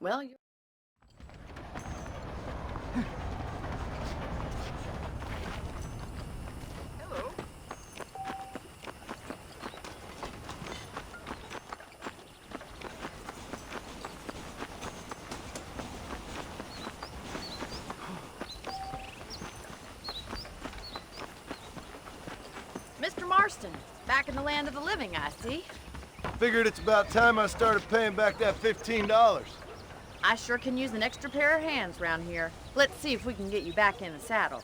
Well, you Hello. Mr. Marston, back in the land of the living, I see. Figured it's about time I started paying back that $15. I sure can use an extra pair of hands round here. Let's see if we can get you back in the saddle.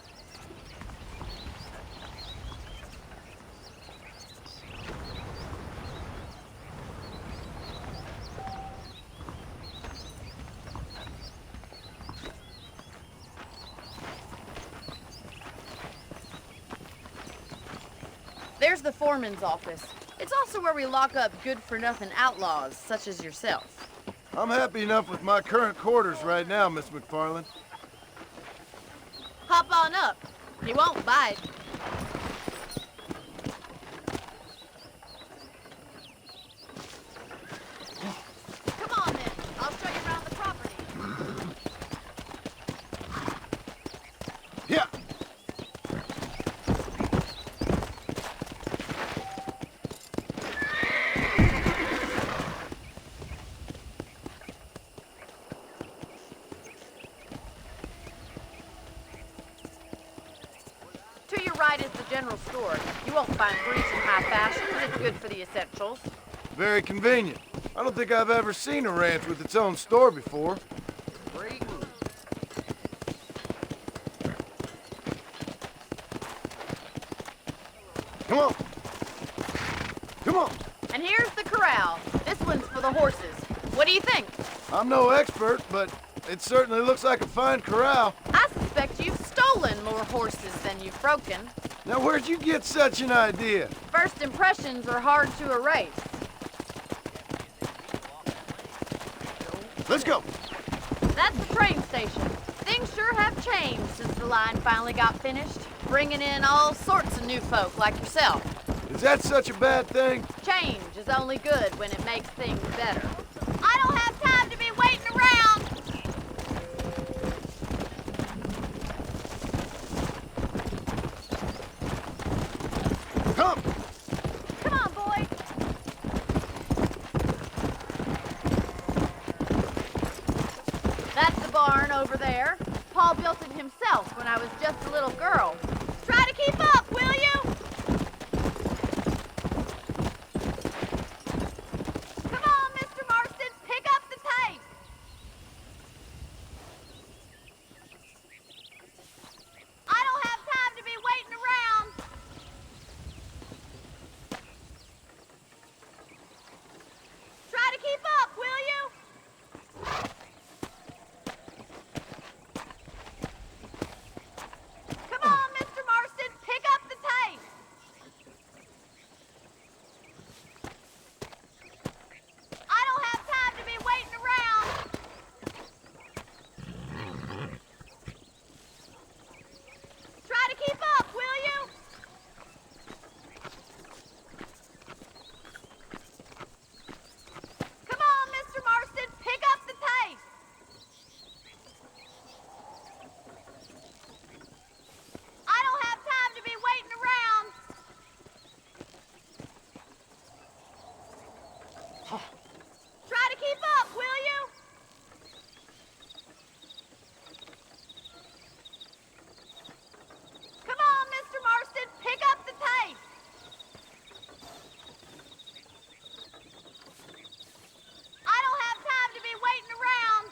There's the foreman's office. It's also where we lock up good-for-nothing outlaws, such as yourself. I'm happy enough with my current quarters right now, Miss McFarland. Hop on up. He won't bite. Come on, then. I'll show you around the property. Yeah. To your right is the general store. You won't find grease in high fashion, but it's good for the essentials. Very convenient. I don't think I've ever seen a ranch with its own store before. Come on. Come on. And here's the corral. This one's for the horses. What do you think? I'm no expert, but it certainly looks like a fine corral. I suspect you've stolen more horses than you've broken. Now, where'd you get such an idea? First impressions are hard to erase. Let's go. That's the train station. Things sure have changed since the line finally got finished, bringing in all sorts of new folk like yourself. Is that such a bad thing? Change is only good when it makes things better. I don't have time to be waiting around! Come. Come on, boy. That's the barn over there. Paul built it himself when I was just a little girl. Try to keep up, will you? Come on, Mr. Marston, pick up the pace. I don't have time to be waiting around. Try to keep up, will you? Come on, Mr. Marston, pick up the pace. I don't have time to be waiting around. Try to keep up, will you? Come on, Mr. Marston, pick up the pace. I don't have time to be waiting around. Try to keep up, will you? Come on, Mr. Marston, pick up the pace. I don't have time to be waiting around.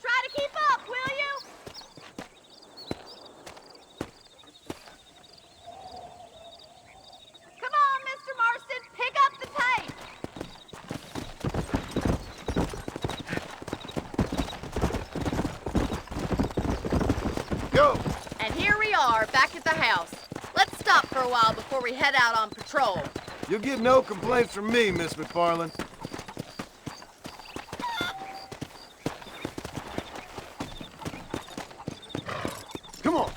Try to keep up, will you? Come on, Mr. Marston, pick up the pace. Go. And here we are, back at the house. Let's stop for a while before we head out on patrol. You'll get no complaints from me, Miss McFarland. Come on.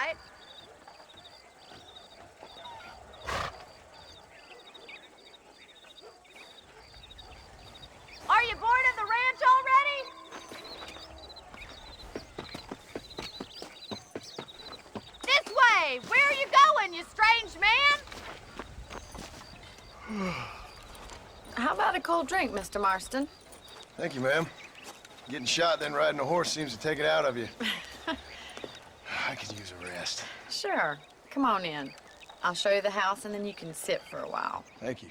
right? Are you bored of the ranch already? This way! Where are you going, you strange man? How about a cold drink, Mr. Marston? Thank you, ma'am. Getting shot, then riding a horse seems to take it out of you. I could use a rest. Sure. Come on in. I'll show you the house, and then you can sit for a while. Thank you.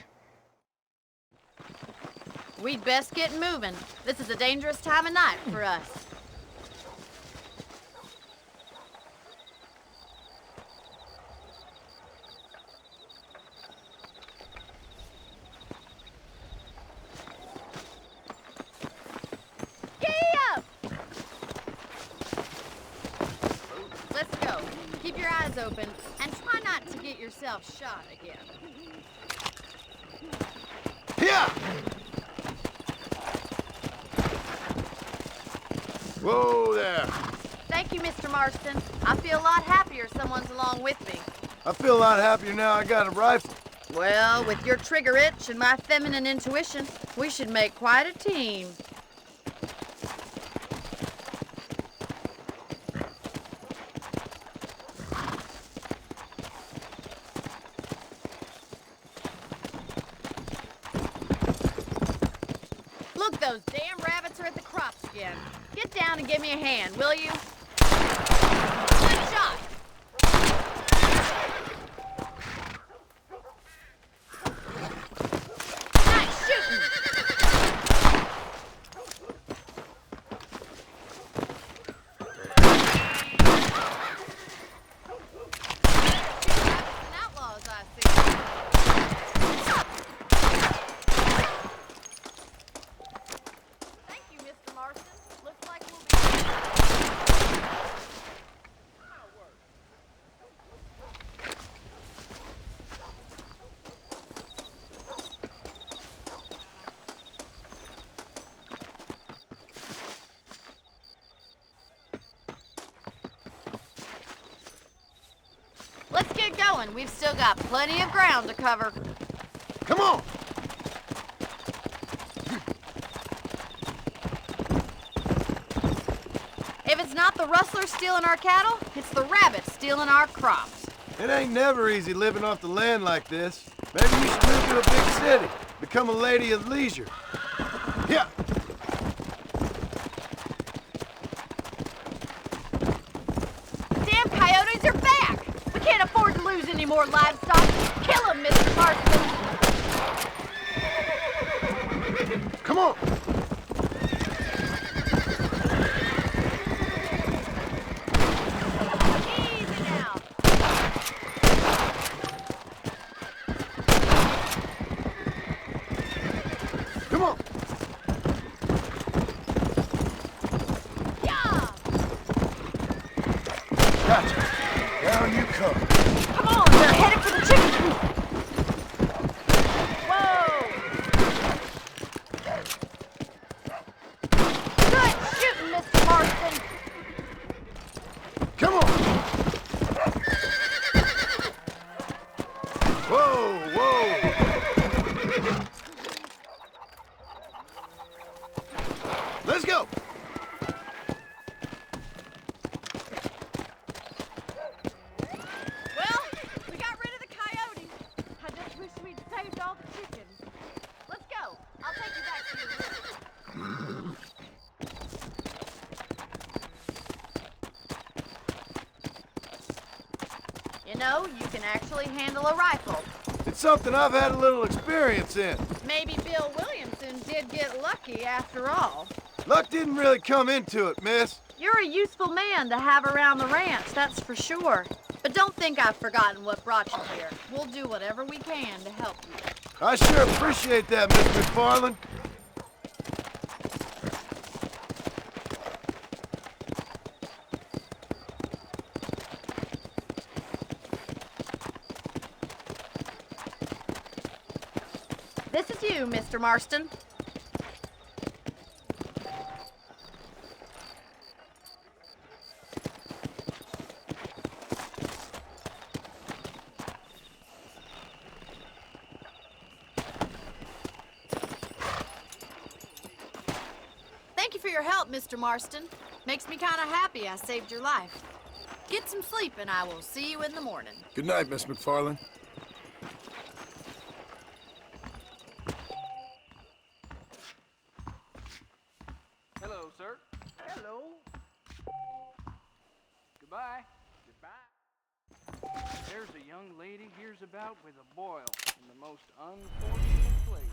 We'd best get moving. This is a dangerous time of night for us. Let's go. Keep your eyes open and try not to get yourself shot again. Yeah! Whoa there. Thank you, Mr. Marston. I feel a lot happier someone's along with me. I feel a lot happier now I got a rifle. Well, with your trigger itch and my feminine intuition, we should make quite a team. Look, those damn rabbits are at the crops again. Get down and give me a hand, will you? Good shot! Nice shooting! Outlaws, I see. Thank you, Mr. Marston. Looks like we'll be... Let's get going. We've still got plenty of ground to cover. Come on! If it's not the rustlers stealing our cattle, it's the rabbits stealing our crops. It ain't never easy living off the land like this. Maybe you should move to a big city. Become a lady of leisure. Yeah! Damn coyotes are back! We can't afford to lose any more livestock. Kill them, Mr. Marston! Come on! Easy now. Come on! Yeah! Gotcha. Down you come. Come on, they're headed for the chicken coop. Whoa! Good shooting, Mr. Marston. Come on! Whoa, whoa! Let's go! Well, we got rid of the coyotes. I just wish we'd saved all the chickens. Let's go. I'll take you back to your room. You know, you can actually handle a rifle. It's something I've had a little experience in. Maybe Bill Williamson did get lucky after all. Luck didn't really come into it, miss. You're a useful man to have around the ranch, that's for sure. But don't think I've forgotten what brought you here. We'll do whatever we can to help you. I sure appreciate that, Miss McFarland. This is you, Mr. Marston. your help, Mr. Marston. Makes me kind of happy I saved your life. Get some sleep and I will see you in the morning. Good night, Miss McFarland. Hello, sir. Hello. Goodbye. Goodbye. There's a young lady hears about with a boil in the most unfortunate place.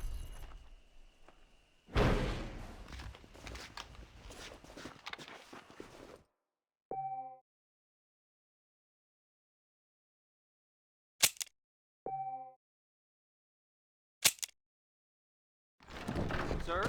Sir?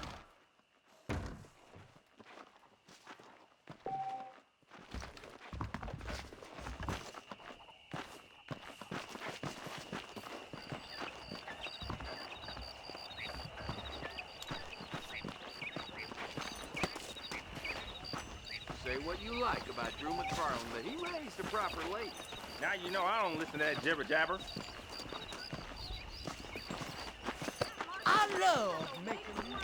Say what you like about Drew McFarland, but he raised a proper lady. Now you know I don't listen to that jibber jabber. I love making you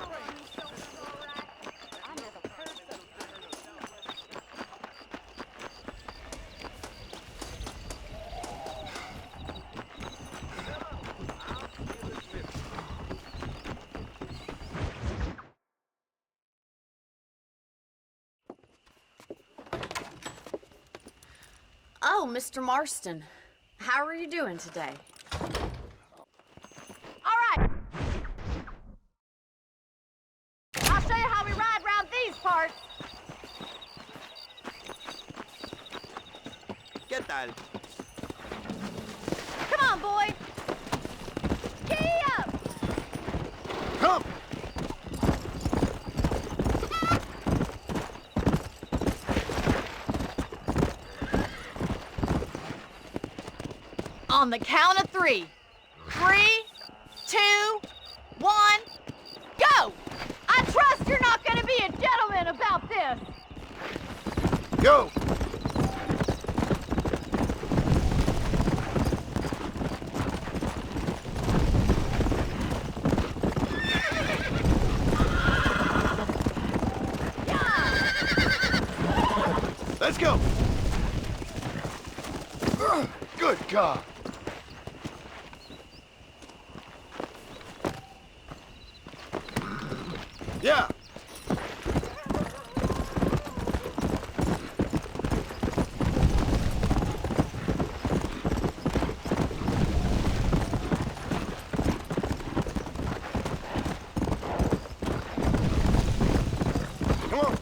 Oh, Mr. Marston. How are you doing today? All right. I'll show you how we ride around these parts. ¿Qué tal? Come on, boy. Giddy up. Come! On the count of 3. 3, 2, 1, go! I trust you're not gonna be a gentleman about this. Go! Let's go! Good God! Yeah! Come on!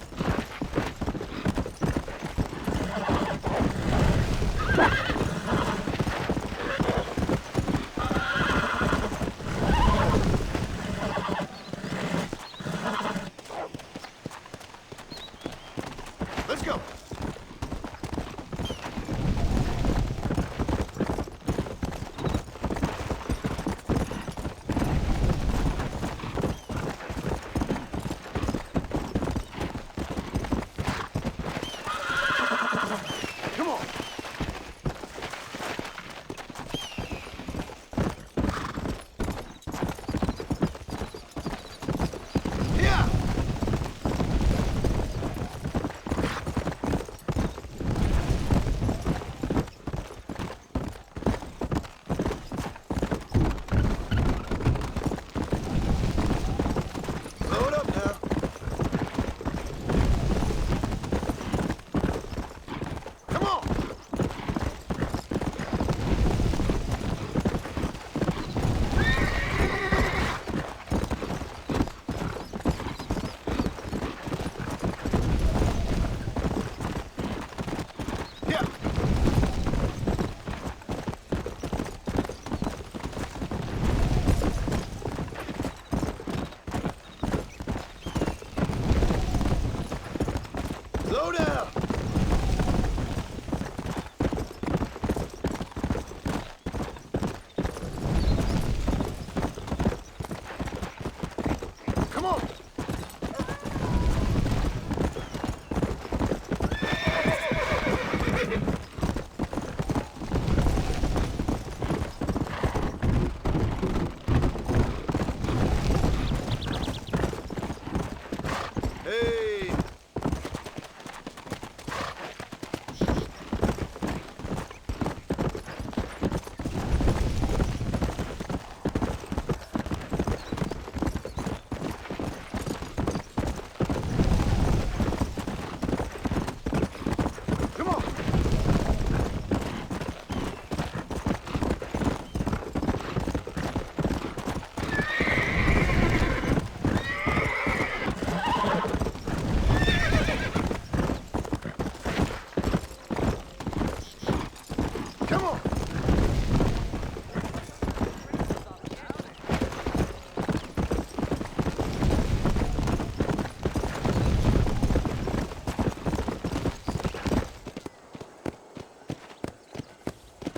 Come on.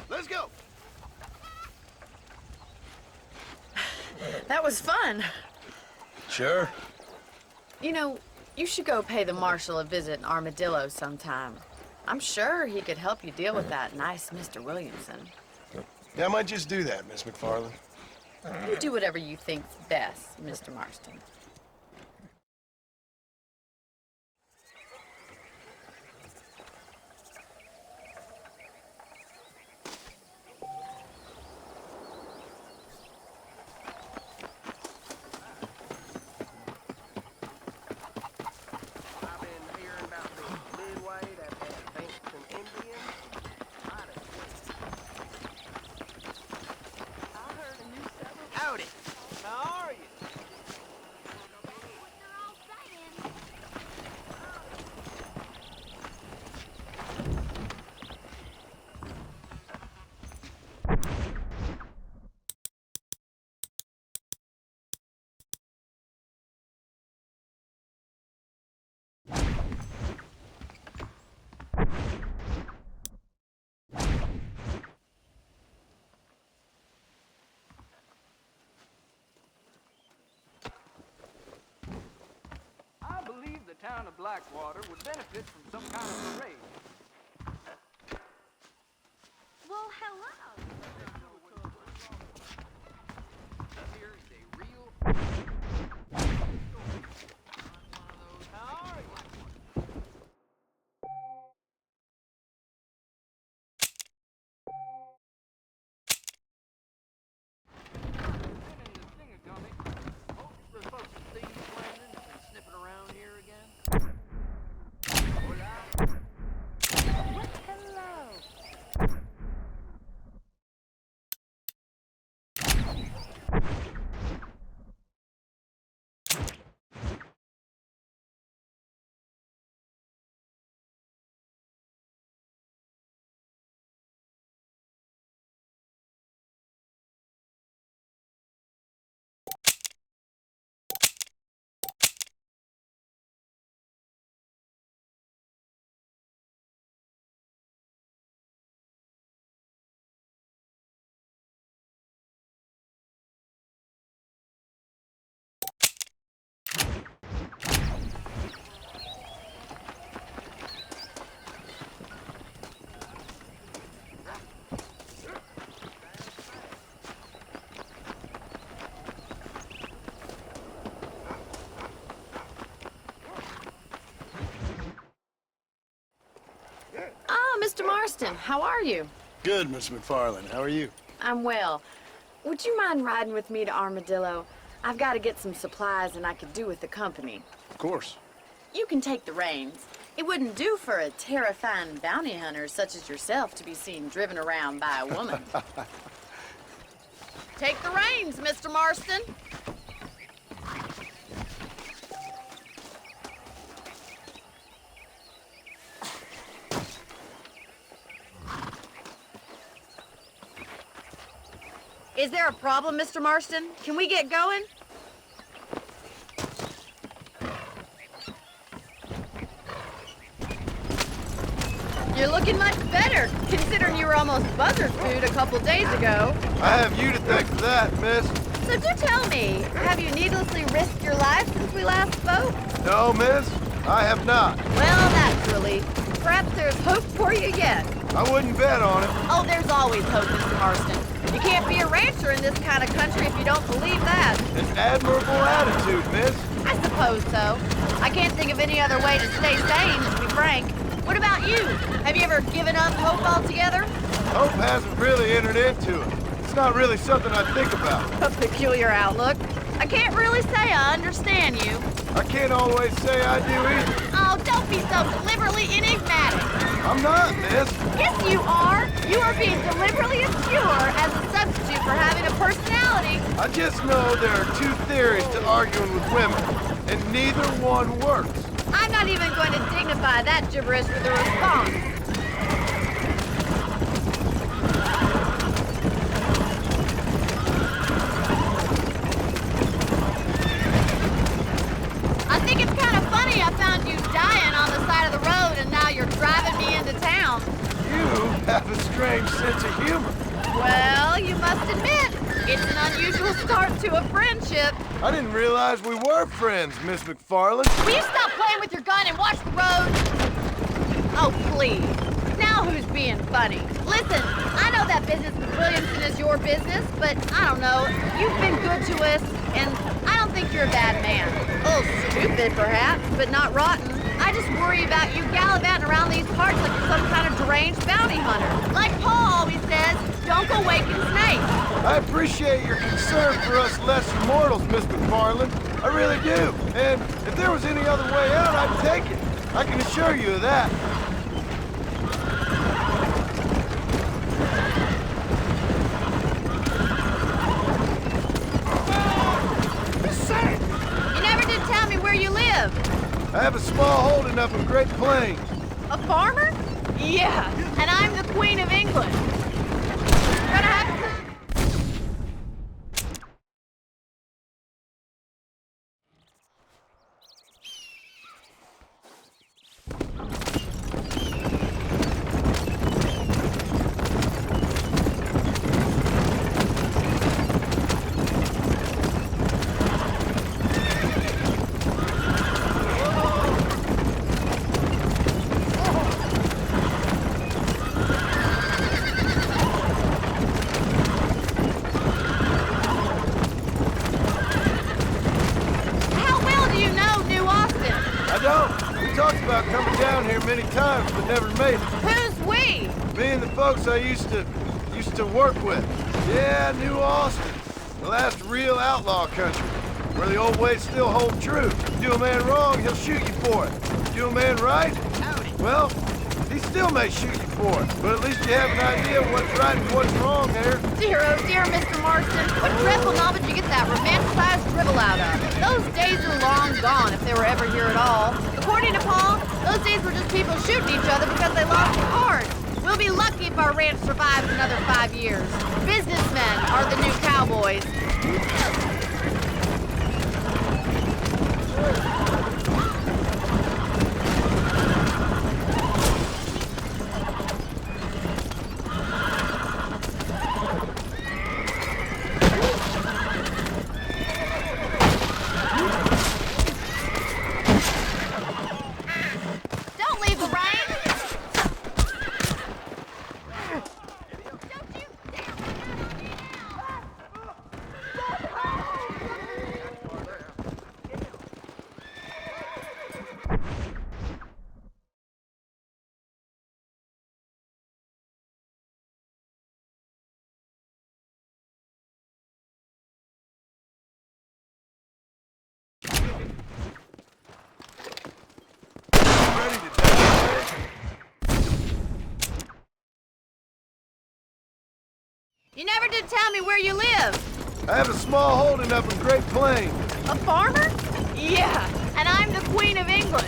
Let's go. That was fun. Sure. You know, you should go pay the marshal a visit in Armadillo sometime. I'm sure he could help you deal with that nice Mr. Williamson. Yeah, I might just do that, Miss McFarland. You do whatever you think's best, Mr. Marston. I've been hearing about this midway that had Saints and Indians. I heard a new settler. Howdy. How are you? I believe the town of Blackwater would benefit from some kind of parade. Well, hello. Here is a real. How are you? Been in the Singagummy. Hope the folks at Steve's Landing have been sniffing around here again. Hola. Hello. Ah, Mr. Marston, how are you? Good, Miss McFarland. How are you? I'm well. Would you mind riding with me to Armadillo? I've got to get some supplies and I could do with the company. Of course. You can take the reins. It wouldn't do for a terrifying bounty hunter such as yourself to be seen driven around by a woman. Take the reins, Mr. Marston. Is there a problem, Mr. Marston? Can we get going? You're looking much better, considering you were almost buzzard food a couple days ago. I have you to thank for that, miss. So do tell me, have you needlessly risked your life since we last spoke? No, miss, I have not. Well, that's a relief. Perhaps there's hope for you yet. I wouldn't bet on it. Oh, there's always hope, Mr. Marston. You can't be a rancher in this kind of country if you don't believe that. An admirable attitude, miss. I suppose so. I can't think of any other way to stay sane, to be frank. What about you? Have you ever given up hope altogether? Hope hasn't really entered into it. It's not really something I think about. A peculiar outlook. I can't really say I understand you. I can't always say I do either. Oh, don't be so deliberately enigmatic. I'm not, miss. Yes, you are. You are being deliberately obscure as a substitute for having a personality. I just know there are two theories to arguing with women, and neither one works. I'm not even going to dignify that gibberish with a response. strange sense of humor. Well, you must admit, it's an unusual start to a friendship. I didn't realize we were friends, Miss McFarland. Will you stop playing with your gun and watch the road? Oh, please. Now who's being funny? Listen, I know that business with Williamson is your business, but I don't know. You've been good to us, and I don't think you're a bad man. A little stupid, perhaps, but not rotten. I just worry about you gallivanting around these parts like you're some kind of deranged bounty hunter. Like Paul always says, don't go waking snakes. I appreciate your concern for us lesser mortals, Miss McFarland. I really do. And if there was any other way out, I'd take it. I can assure you of that. You never did tell me where you live. I have a small holding up in Great Plains. A farmer? Yeah, and I'm the Queen of England. Gonna have to... About coming down here many times, but never made it. Who's we? Me and the folks I used to work with. Yeah, New Austin, the last real outlaw country, where the old ways still hold true. Do a man wrong, he'll shoot you for it. Do a man right, well, he still may shoot you for it. But at least you have an idea of what's right and what's wrong there. Dear, oh dear, Mr. Marston, what dreadful novel did you get that romanticized dribble out of? Those days are long gone, if they were ever here at all. According to Paul, those days were just people shooting each other because they lost their cards. We'll be lucky if our ranch survives another 5 years. Businessmen are the new cowboys. You never did tell me where you live. I have a small holding up in Great Plains. A farmer? Yeah, and I'm the Queen of England.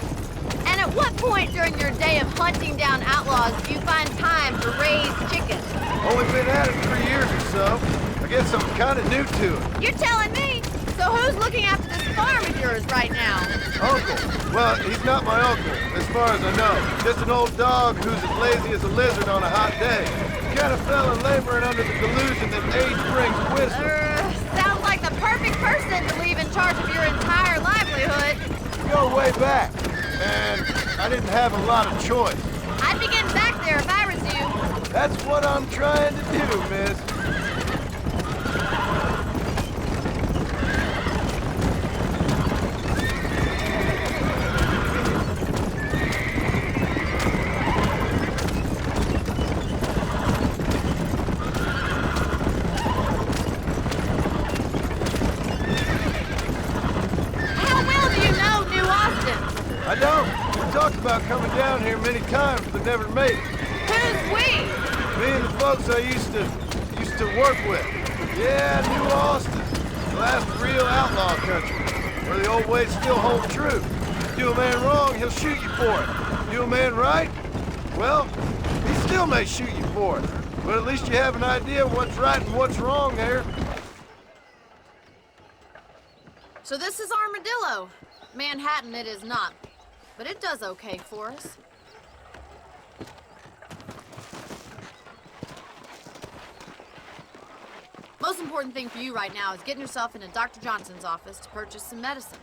And at what point during your day of hunting down outlaws do you find time to raise chickens? Only been at it 3 years or so. I guess I'm kind of new to it. You're telling me? So who's looking after this farm of yours right now? Uncle. Well, he's not my uncle, as far as I know. Just an old dog who's as lazy as a lizard on a hot day. The kind of fella laboring under the delusion that age brings wisdom. Sounds like the perfect person to leave in charge of your entire livelihood. We go way back, and I didn't have a lot of choice. I'd be getting back there if I was you. That's what I'm trying to do, miss. I don't. We talked about coming down here many times, but never made it. Who's we? Me and the folks I used to work with. Yeah, New Austin, the last real outlaw country, where the old ways still hold true. Do a man wrong, he'll shoot you for it. Do a man right, well, he still may shoot you for it. But at least you have an idea of what's right and what's wrong there. So this is Armadillo. Manhattan it is not. But it does okay for us. most important thing for you right now is getting yourself into Dr. Johnson's office to purchase some medicine.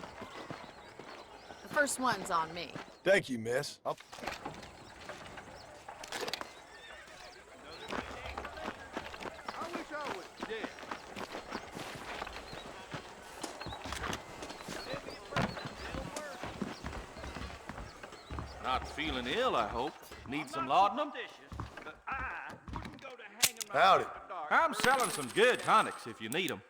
The first one's on me. Thank you, miss. I wish I was dead. Not feeling ill, I hope. Need some laudanum? Howdy. I'm selling some good tonics if you need them.